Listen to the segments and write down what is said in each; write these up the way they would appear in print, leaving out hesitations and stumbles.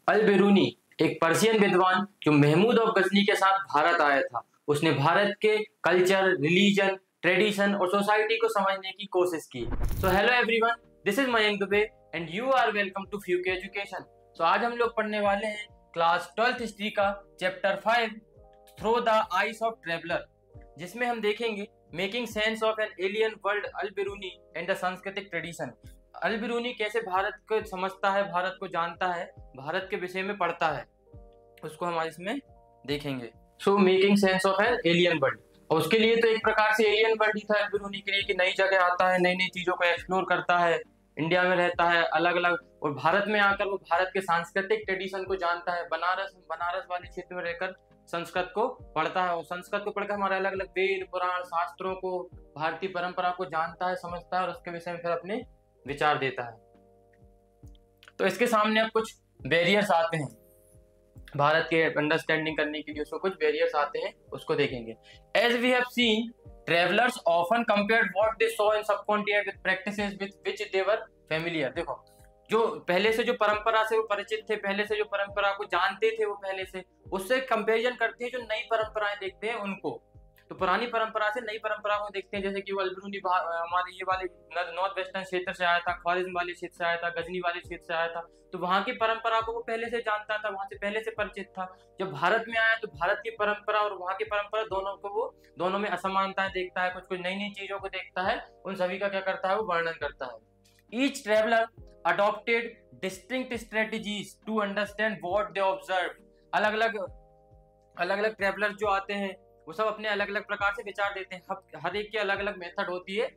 अल बिरूनी एक पर्शियन विद्वान जो महमूद ऑफ गजनी के साथ भारत आया था। उसने भारत के कल्चर, रिलीजन, ट्रेडिशन और सोसाइटी को समझने की कोशिश की। So hello everyone, this is Mayank Dubey and you are welcome to फ्यूके एजुकेशन। तो आज हम लोग पढ़ने वाले हैं क्लास 12th हिस्ट्री का chapter 5 through the eyes of traveller, जिसमें हम देखेंगे making sense of an alien world Al Biruni and the सांस्कृतिक ट्रेडिशन। अल बिरूनी कैसे भारत को समझता है, भारत को जानता है, भारत के विषय में पढ़ता है, उसको हम आज इसमें देखेंगे। So making sense of an alien world, और उसके लिए तो एक प्रकार से एलियन वर्ल्ड ही था अल बिरूनी के लिए कि नई जगह आता है, नई नई चीजों को एक्सप्लोर करता है, इंडिया में रहता है अलग अलग, और भारत में आकर वो भारत के सांस्कृतिक ट्रेडिशन को जानता है। बनारस वाले क्षेत्र में रहकर संस्कृत को पढ़ता है, और संस्कृत को पढ़कर हमारे अलग अलग वेद, पुराण, शास्त्रों को, भारतीय परंपरा को जानता है, समझता है, और उसके विषय में फिर अपने विचार देता है। तो इसके सामने अब कुछ बैरियर्स आते हैं, भारत के अंडरस्टैंडिंग करने के लिए उसको कुछ बैरियर्स आते हैं, उसको देखेंगे। As we have seen, travellers often compared what they saw in subcontinent with practices with which they were familiar. देखो, जो पहले से जो परंपरा से वो परिचित थे, पहले से जो परंपरा को जानते थे वो पहले से, उससे कंपैरिजन करते हैं जो नई परंपराएं देखते हैं उनको। तो पुरानी परंपरा से नई परंपरा को देखते हैं, जैसे कि वो अल बिरूनी हमारे ये वाले नॉर्थ वेस्टर्न क्षेत्र से आया था, ख्वारिज्म वाले क्षेत्र से आया था, गजनी वाले क्षेत्र से आया था, तो वहां की परंपरा को वो पहले से जानता था, वहां से पहले से परिचित था। जब भारत में आया तो भारत की परंपरा और वहां की परंपरा दोनों को वो दोनों में असमानताएं देखता है, कुछ कुछ नई नई चीजों को देखता है, उन सभी का क्या करता है, वो वर्णन करता है। Each traveller adopted distinct strategies to understand what they observe. अलग अलग ट्रेवलर जो आते हैं वो सब अपने अलग अलग प्रकार से विचार देते हैं, हर एक की अलग अलग मेथड होती है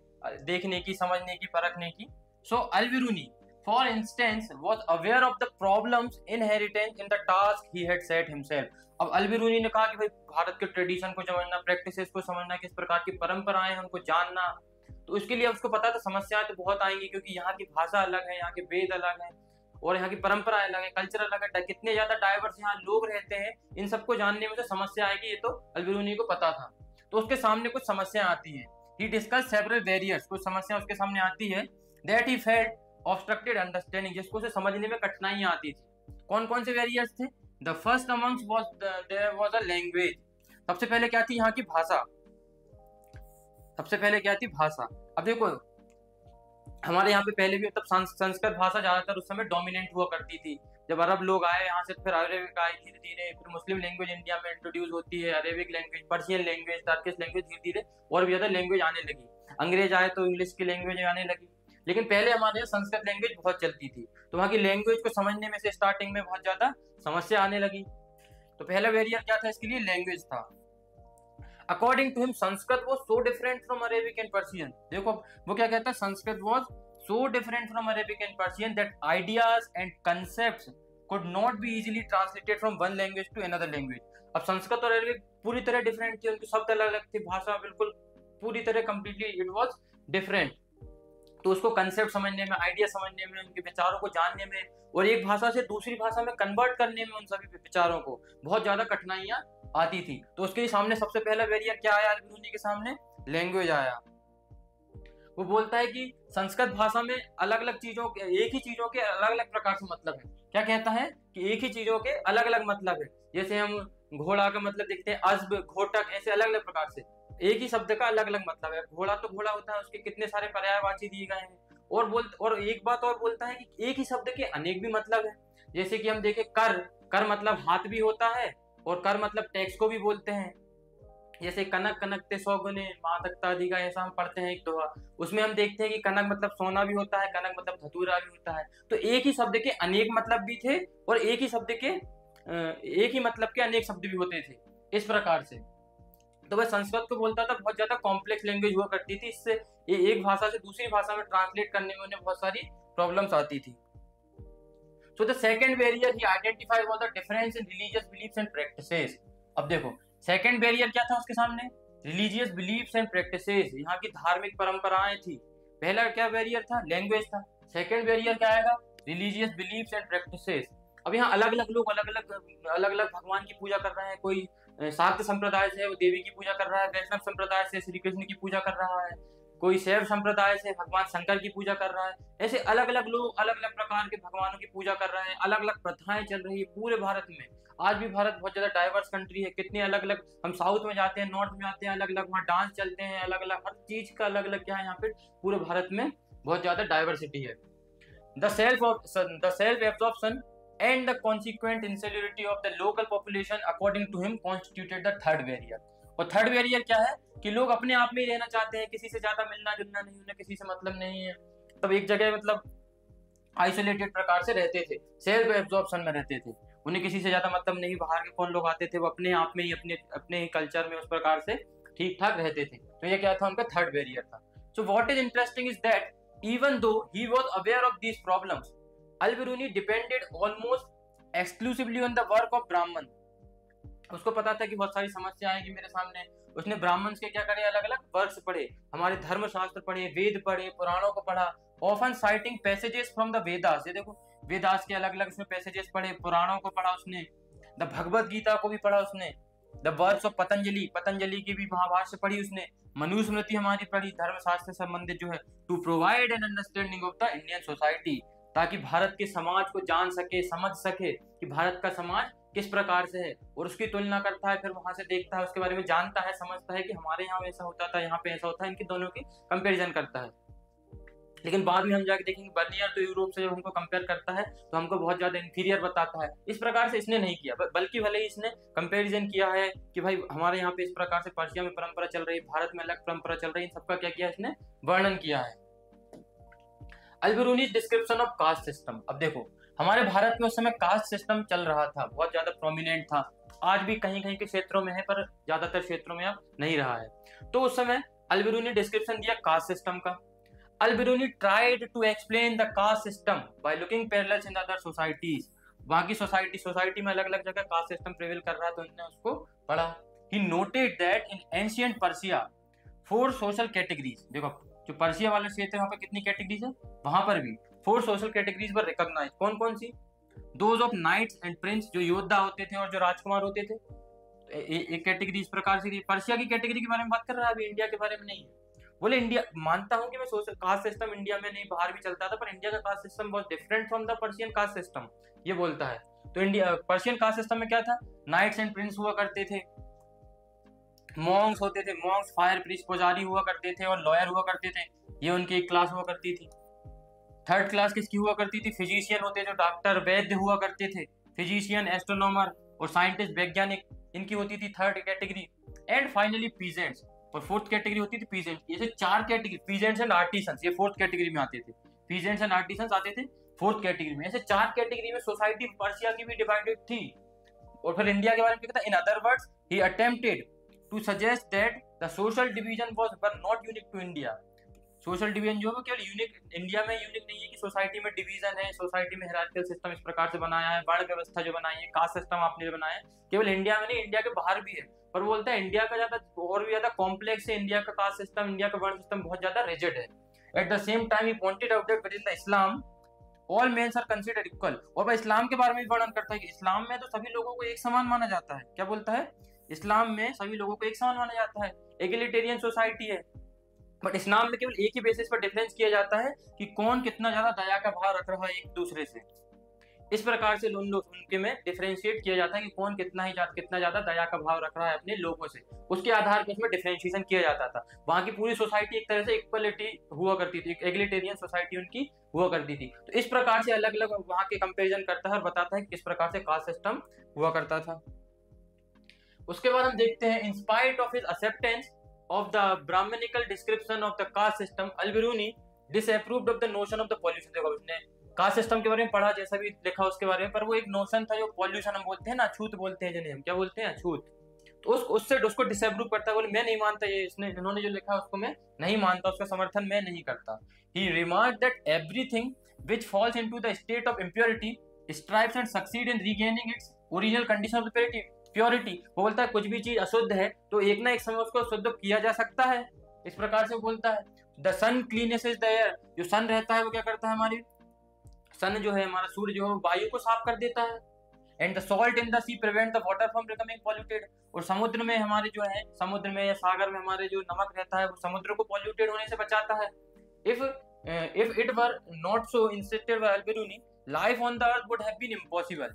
देखने की, समझने की, परखने की। So Al Biruni for instance was aware of the problems inherent in the task he had set himself. अब अल बिरूनी ने कहा कि भाई भारत के ट्रेडिशन को समझना, प्रैक्टिसेस को समझना, किस प्रकार की परंपराएं हैं उनको जानना, तो उसके लिए उसको पता था समस्याएं तो बहुत आएंगी, क्योंकि यहाँ की भाषा अलग है, यहाँ के वेद अलग है, और यहाँ की परंपरा अलग है, कल्चर अलग है, कितने ज्यादा डाइवर्स यहाँ लोग रहते हैं, इन सबको जानने में तो समस्या आएगी, ये तो अल बिरूनी को पता था। तो उसके सामने कुछ समस्या आती है। ही डिस्कस सेवरल बैरियर्स, कुछ समस्या उसके सामने आती है, that he felt obstructed understanding, जिसको उसे समझने में कठिनाइयां आती थी। कौन कौन से बैरियर्स थे? The first amongst there was a language. सबसे पहले क्या थी? यहाँ की भाषा। सबसे पहले क्या थी? भाषा। अब देखो, हमारे यहाँ पे पहले भी मतलब संस्कृत भाषा ज्यादातर उस समय डोमिनेंट हुआ करती थी। जब अरब लोग आए यहाँ से, फिर अरेबिक आए धीरे धीरे, फिर मुस्लिम लैंग्वेज इंडिया में इंट्रोड्यूस होती है, Arabic language, Persian language, Turkish language, धीरे धीरे और भी ज्यादा लैंग्वेज आने लगी। अंग्रेज आए तो इंग्लिश की लैंग्वेज आने लगी, लेकिन पहले हमारे यहाँ संस्कृत लैंग्वेज बहुत चलती थी, तो वहाँ की लैंग्वेज को समझने में से स्टार्टिंग में बहुत ज्यादा समस्या आने लगी। तो पहला बैरियर क्या था इसके लिए? लैंग्वेज था। According to him Sanskrit was so different from Arabic and Persian. देखो वो क्या कहता है, Sanskrit was so different from Arabic and Persian that ideas and concepts could not be easily translated from one language to another language. अब संस्कृत और Arabic पूरी तरह different थी, उनके शब्द अलग अलग थे, भाषा बिल्कुल पूरी तरह कंप्लीटली इट वाज डिफरेंट। तो उसको कंसेप्ट समझने में, आइडिया समझने में, उनके विचारों को जानने में, और एक भाषा से दूसरी भाषा में कन्वर्ट करने में उन सभी विचारों को बहुत ज्यादा कठिनाइयां आती थी। तो उसके सामने सबसे पहला बैरियर क्या आया? अल बिरूनी के सामने लैंग्वेज आया। वो बोलता है कि संस्कृत भाषा में अलग अलग चीजों के, एक ही चीजों के अलग अलग प्रकार से मतलब है। क्या कहता है कि एक ही चीजों के अलग अलग मतलब है। जैसे हम घोड़ा का मतलब देखते हैं, अज़्ब, घोटक, ऐसे अलग अलग प्रकार से एक ही शब्द का अलग अलग मतलब है। घोड़ा तो घोड़ा होता है, उसके कितने सारे पर्यायवाची दिए गए हैं। और एक बात और बोलता है कि एक ही शब्द के अनेक भी मतलब है। जैसे कि हम देखें, कर मतलब हाथ भी होता है, और कर मतलब टैक्स को भी बोलते हैं। जैसे कनक कनकते सौगुने माँ तख्ता अधिका, ऐसा हम पढ़ते हैं एक दोहा, उसमें हम देखते हैं कि कनक मतलब सोना भी होता है, कनक मतलब धतूरा भी होता है। तो एक ही शब्द के अनेक मतलब भी थे, और एक ही मतलब के अनेक शब्द भी होते थे, इस प्रकार से। तो वह संस्कृत को बोलता था बहुत ज्यादा कॉम्प्लेक्स लैंग्वेज हुआ करती थी, इससे एक भाषा से दूसरी भाषा में ट्रांसलेट करने में उन्हें बहुत सारी प्रॉब्लम्स आती थी। So the second barrier he identified was the difference in religious beliefs and practices. अब देखो, सेकंड बैरियर क्या था उसके सामने? रिलीजियस बिलीफ्स एंड प्रैक्टिसेस, यहाँ की धार्मिक परंपराएं थी। पहला क्या बैरियर था? लैंग्वेज था। सेकंड बैरियर क्या आएगा? Religious beliefs and practices. अब यहाँ अलग अलग लोग अलग अलग भगवान की पूजा कर रहे हैं। कोई शाक्त संप्रदाय से है, वो देवी की पूजा कर रहा है, वैष्णव संप्रदाय से श्री कृष्ण की पूजा कर रहा है, कोई शैव संप्रदाय से भगवान शंकर की पूजा कर रहा है। ऐसे अलग अलग लोग अलग अलग प्रकार के भगवानों की पूजा कर रहे हैं, अलग अलग प्रथाएं चल रही है पूरे भारत में। आज भी भारत बहुत ज्यादा डाइवर्स कंट्री है, कितने अलग अलग, हम साउथ में जाते हैं, नॉर्थ में जाते हैं, अलग अलग वहाँ डांस चलते हैं, अलग अलग हर चीज का अलग अलग क्या है यहाँ पे पूरे भारत में बहुत ज्यादा डाइवर्सिटी है। The self absorption and the consequent insularity of the local population according to him constituted the third barrier। और थर्ड बैरियर क्या है कि लोग अपने आप में ही रहना चाहते हैं, किसी से ज्यादा मिलना जुलना नहीं, उन्हें किसी से मतलब नहीं है, तब एक जगह मतलब आइसोलेटेड प्रकार से रहते थे, सेल्फ एब्जॉर्प्शन में रहते थे, उन्हें किसी से ज्यादा मतलब नहीं, बाहर के कौन लोग आते थे, वो अपने आप में ही अपने ही कल्चर में उस प्रकार से ठीक ठाक रहते थे। तो ये क्या था, उनका थर्ड बैरियर था। So what is interesting is that even though he was aware of these problems, Al-Biruni depended almost exclusively on the work of Brahman। उसको पता था कि बहुत सारी समस्या आएगी मेरे सामने, उसने ब्राह्मण के क्या करे, अलग अलग वर्क्स पढ़े, हमारे धर्मशास्त्र पढ़े, वेद पढ़े, पुराणों को पढ़ा, often citing passages from the Vedas. ये देखो वेदास के अलग अलग उसमें पैसेजेस पढ़े, पुराणों को पढ़ा उसने, द भगवत गीता को भी पढ़ा उसने, द वर्क्स ऑफ पतंजलि की भी महाभाष्य पढ़ी उसने, मनुस्मृति हमारी पढ़ी, धर्मशास्त्र से संबंधित जो है, to provide an understanding of the Indian society, ताकि भारत के समाज को जान सके, समझ सके कि भारत का समाज किस प्रकार से है, और उसकी तुलना करता है, फिर वहां से देखता है, उसके बारे में जानता है, समझता है कि हमारे यहाँ ऐसा होता था, यहाँ पे ऐसा होता है, इनकी दोनों की कंपैरिजन करता है। लेकिन बाद में हम जाके देखेंगे बर्नियर तो यूरोप से जब हमको कंपेयर करता है तो हमको बहुत ज्यादा इंफीरियर बताता है। इस प्रकार से इसने नहीं किया, बल्कि भले ही इसने कंपैरिजन किया है कि भाई हमारे यहाँ पे इस प्रकार से पर्शिया में परंपरा चल रही है, भारत में अलग परंपरा चल रही है, इन सबका क्या किया इसने, वर्णन किया है। अल-बिरूनीज डिस्क्रिप्शन ऑफ कास्ट सिस्टम। अब देखो हमारे भारत में उस समय कास्ट सिस्टम चल रहा था, बहुत ज्यादा प्रोमिनेंट था, आज भी कहीं कहीं के क्षेत्रों में है पर ज्यादातर क्षेत्रों में अब नहीं रहा है। तो उस समय अल-बिरूनी डिस्क्रिप्शन दिया कास्ट सिस्टम का। Al-Biruni tried to explain the caste system by looking parallels in other societies। वहाँ की सोसाइटी में अलग अलग जगह कास्ट सिस्टम प्रिवेल कर रहा है, तो उन्होंने उसको पढ़ा। He noted that in ancient Persia 4 social categories। देखो जो पर्शिया वाला क्षेत्र है वहाँ पे कितनी कैटेगरीज है, वहाँ पर भी 4 सोशल कैटेगरीज पर रिकॉग्नाइज। कौन कौन सी, those of knights and prince, जो योद्धा होते थे और जो राजकुमार होते थे, एक कैटेगरी इस प्रकार से। पर्शिया की कैटेगरी के बारे में बात कर रहा है, अभी इंडिया के बारे में नहीं है। बोले इंडिया, मानता हूं कि मैं सोशल कास्ट सिस्टम इंडिया में नहीं बाहर भी चलता था, पर इंडिया का कास्ट सिस्टम बहुत different from the Persian caste system, ये बोलता है। तो इंडिया पर्शियन कास्ट सिस्टम में क्या था, नाइट्स एंड प्रिंस हुआ करते थे, मॉन्क्स होते थे, मॉन्क्स फायर प्रीस्ट पुजारी हुआ करते थे, और लॉयर हुआ करते थे, ये उनकी एक क्लास हुआ करती थी। थर्ड क्लास किसकी हुआ करती थी, फिजिशियन होते जो डॉक्टर वैद्य हुआ करते थे, फिजिशियन, एस्ट्रोनॉमर और साइंटिस्ट वैज्ञानिक, इनकी होती थी third category. And finally peasants, और फोर्थ कैटेगरी होती थी पीजेंट। ये 4 कैटेगरी, पीजेंट्स एंड आर्टिसंस, ये फोर्थ कैटेगरी में आते थे, पीजेंट्स एंड आर्टिसंस आते थे फोर्थ कैटेगरी में। ऐसे 4 कैटेगरी में सोसाइटी पर्शिया की भी डिवाइडेड थी। और फिर इंडिया के बारे में क्या कहता है, in other words he attempted to suggest that the social division were not unique to India. Social division जो है केवल यूनिक इंडिया में यूनिक नहीं है कि सोसाइटी में डिवीजन है, सोसाइटी में हायरार्किकल सिस्टम इस प्रकार से बनाया है, वर्ण व्यवस्था जो बनाई है, कास्ट सिस्टम आपने जो बनाया है, केवल इंडिया में नहीं, इंडिया के बाहर भी है। पर बोलता है इंडिया का ज्यादा और भी ज्यादा कॉम्प्लेक्स है, इंडिया का कास्ट सिस्टम, इंडिया का वर्ण सिस्टम बहुत ज्यादा रिजिड है। At the same time he pointed out that within the Islam all men's are considered equal. और वह इस्लाम के बारे में वर्णन करता है कि इस्लाम में तो सभी लोगों को एक समान माना जाता है। क्या बोलता है, इस्लाम में सभी लोगों को एक समान माना जाता है, एगलिटेरियन सोसाइटी है, बट इस्लाम में केवल एक ही बेसिस पर डिफरेंस किया जाता है कि कौन कितना ज्यादा दया का भाव रख रहा है एक दूसरे से। इस प्रकार से उनके में डिफरेंशिएट किया जाता है कि कौन कितना ज्यादा दया का भाव रख रहा है अपने लोगों से, उसके आधार पर उसमें डिफरेंशिएशन किया जाता था। वहां की पूरी सोसाइटी एक तरह से इक्वलिटी हुआ करती थी, एगलिटेरियन सोसाइटी उनकी हुआ करती थी। तो इस प्रकार से अलग अलग वहां के कंपेरिजन करता है और बताता है कि किस प्रकार से कास्ट सिस्टम हुआ करता था। उसके बाद हम देखते हैं, in spite of his acceptance of the Brahmanical description of the caste system, Al-Biruni disapproved of the notion of the pollution। देखो उसने कास्ट सिस्टम के बारे में पढ़ा, जैसा भी लिखा उसके बारे में, पर वो एक नोशन था जो पॉल्यूशन हम बोलते हैं ना, अछूत बोलते हैं जिन्हें हम क्या बोलते हैं, अछूत। तो उससे उसको डिसअप्रूव करता है, बोले मैं नहीं मानता, ये इन्होंने जो लिखा उसको मैं नहीं मानता, उसका समर्थन मैं नहीं करता। He remarked that everything which falls into the state of impurity strives and succeed in regaining its original condition of purity. वो बोलता है कुछ भी चीज अशुद्ध है तो एक ना एक समय उसको शुद्ध किया जा सकता है, इस प्रकार से वो बोलता है। The sun cleanses the air, जो सन रहता है वो क्या करता है, हमारी सन जो है, हमारा सूर्य जो है वायु को साफ कर देता है। And the salt in the sea prevent the water from becoming polluted. और समुद्र में हमारे जो है, समुद्र में या सागर में हमारे जो नमक रहता है वो समुद्र को पॉल्यूटेड होने से बचाता है। If it were not so insisted by Alberuni, life on the earth would have been impossible.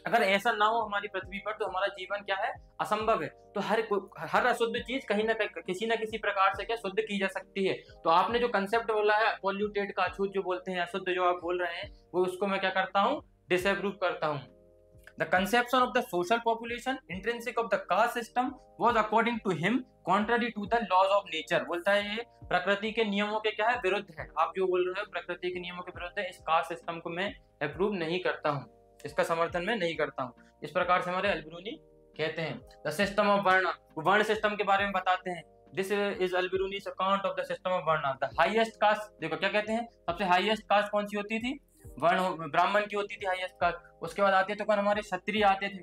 अगर ऐसा ना हो हमारी पृथ्वी पर तो हमारा जीवन क्या है, असंभव है। तो हर अशुद्ध चीज कहीं ना कहीं किसी ना किसी प्रकार से क्या शुद्ध की जा सकती है। तो आपने जो कंसेप्ट बोला है पॉल्यूटेड का, अछूत जो बोलते हैं, अशुद्ध जो आप बोल रहे हैं, वो उसको मैं क्या करता हूँ, डिसअप्रूव करता हूँ। The conception of the social population intrinsic of the caste system was according to him contrary to the laws of nature। बोलता है ये प्रकृति के नियमों के क्या है, विरुद्ध है। आप जो बोल रहे हो प्रकृति के नियमों के विरुद्ध है, इस कास्ट सिस्टम को मैं अप्रूव नहीं करता हूँ, इसका समर्थन मैं नहीं करता हूँ। इस प्रकार से हमारे अल्बेरूनी कहते हैं। द सिस्टम ऑफ वर्ण, वर्ण सिस्टम के बारे में बताते हैं। This is Alberuni's account of the system of varna. The highest caste, देखो क्या कहते हैं, सबसे हाईएस्ट कास्ट कौन सी होती थी, वर्ण ब्राह्मण की होती थी हाईएस्ट कास्ट। उसके बाद आते थे कौन, हमारे क्षत्रिय आते थे।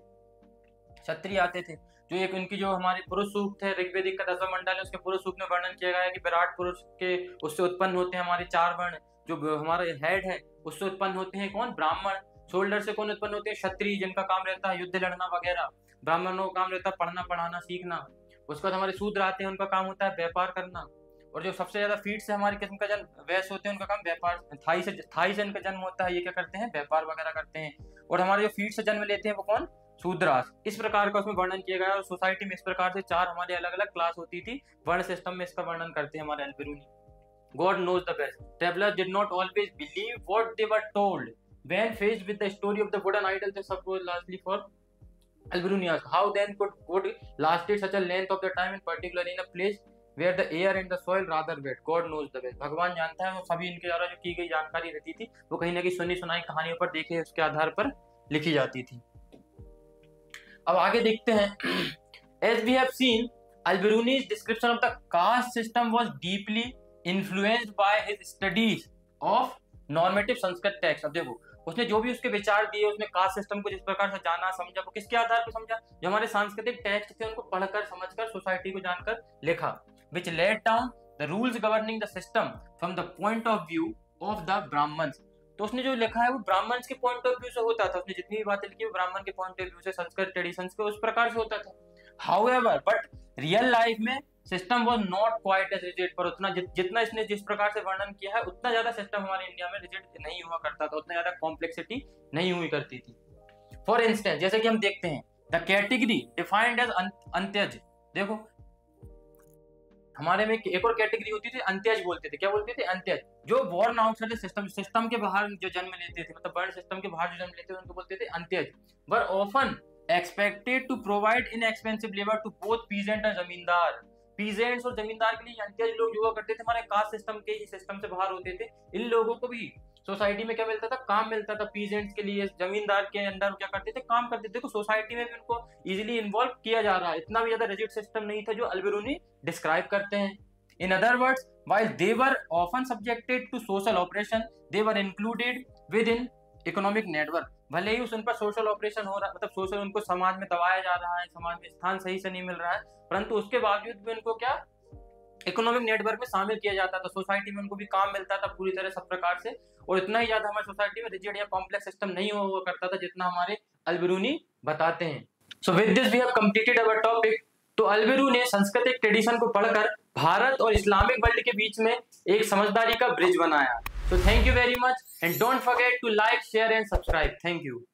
क्षत्रिय आते थे जो एक उनकी जो हमारे पुरुष सूक्त है, ऋग्वेदिक का 10वां मंडल है, उसके पुरुष सूक्त में वर्णन किया गया है कि विराट पुरुष के उससे उत्पन्न होते हैं हमारे 4 वर्ण। जो हमारे हेड है उससे उत्पन्न होते हैं कौन, ब्राह्मण। शोल्डर से कौन उत्पन्न होते हैं, क्षत्रिय, जिनका काम रहता है युद्ध लड़ना वगैरह। ब्राह्मणों का काम रहता है पढ़ना पढ़ाना सीखना। उसके बाद हमारे शूद्र आते हैं, उनका काम होता है व्यापार करना। और जो सबसे ज्यादा फीट से हमारी किस्म का जन्म वैश्य होते हैं, उनका काम व्यापार, थाई से इनका जन्म होता है, ये क्या करते हैं, व्यापार वगैरह करते हैं। और हमारे जो फीट से जन्म लेते हैं वो कौन, शूद्रास। इस प्रकार का उसमें वर्णन किया गया। और सोसाइटी में इस प्रकार से 4 हमारे अलग अलग क्लास होती थी। वर्ण सिस्टम में इसका वर्णन करते हैं हमारे Alberuni. God knows the best. Travelers did not always believe what they were told. When faced with the story of the wooden idol, they supposed largely for Alberuni asked, how then could wood lasted such a length of the time, in particular in a place where the air and the soil rather wet? God knows the best. भगवान जानता है। वो सभी इनके द्वारा जो की गई जानकारी रहती थी वो कहीं ना कहीं सुनी सुनाई कहानियों पर देखे उसके आधार पर लिखी जाती थी। अब आगे देखते हैं। As we have seen, Alberuni's description of the caste system was deeply influenced by his studies of normative Sanskrit text। अब देखो उसने जो भी उसके विचार दिए, उसने कास्ट सिस्टम को जिस प्रकार से जाना समझा, वो किसके आधार पर समझा, जो हमारे सांस्कृतिक टेक्स्ट थे उनको पढ़कर समझकर सोसाइटी को जानकर लिखा। which laid down the rules governing the system from the point of view of the Brahmins। तो उसने जो लिखा है वो ब्राह्मण्स के पॉइंट ऑफ व्यू से होता था। उसने जितनी भी बातें लिखी वो ब्राह्मण के पॉइंट ऑफ व्यू से, संस्कृत ट्रेडिशंस के उस प्रकार से होता था। हाउएवर बट रियल लाइफ में system was not quite as rigid. पर उतना जितना इसने जिस प्रकार से वर्णन किया है उतना ज्यादा सिस्टम हमारे इंडिया में रिजिड नहीं हुआ करता था, उतना ज्यादा कॉम्प्लेक्सिटी नहीं हुई करती थी। फॉर इंस्टेंस जैसे कि हम देखते हैं द कैटेगरी डिफाइंड एज अंत्यज। देखो हमारे में एक और कैटेगरी होती थी, अंत्यज बोलते थे। क्या बोलते थे, अंत्यज। जो बोर्न आउटसाइड सिस्टम के बाहर जो जन्म लेते थे, मतलब वर्ण सिस्टम के बाहर जो जन्म लेते थे उनको बोलते थे अंत्यज। Were often expected to provide inexpensive labour to both peasant और जमींदार। पीजेंट्स और जमींदार के लिए अंत्यज लोग जो करते थे हमारे कास्ट सिस्टम के ही सिस्टम से बाहर होते थे। इन लोगों को भी सोसाइटी में क्या मिलता था, काम मिलता था। पीजेंट्स के लिए जमींदार के अंदर क्या करते थे, काम करते थे। देखो सोसाइटी में भी उनको इजीली इन्वॉल्व किया जा रहा है। इतना भी ज्यादा रिजिड सिस्टम नहीं था जो अल्बेरूनी डिस्क्राइब करते हैं। In other words, while they were often subjected to social operation, they were included within economic network। भले ही उन पर सोशल ऑपरेशन हो रहा, मतलब सोशल उनको समाज में दबाया जा रहा है, समाज में स्थान सही से नहीं मिल रहा है, परंतु उसके बावजूद भी उनको क्या इकोनॉमिक नेटवर्क में शामिल किया जाता था। सोसाइटी में उनको भी काम मिलता था पूरी तरह सब प्रकार से। और इतना ही ज्यादा हमारी सोसाइटी में रिजिड या कॉम्प्लेक्स सिस्टम नहीं हुआ करता था जितना हमारे अल्बेरूनी बताते हैं। So with this we have completed our topic. तो अल्बेरू ने सांस्कृतिक ट्रेडिशन को पढ़कर भारत और इस्लामिक वर्ल्ड के बीच में एक समझदारी का ब्रिज बनाया। So thank you very much and don't forget to like, share and subscribe. Thank you.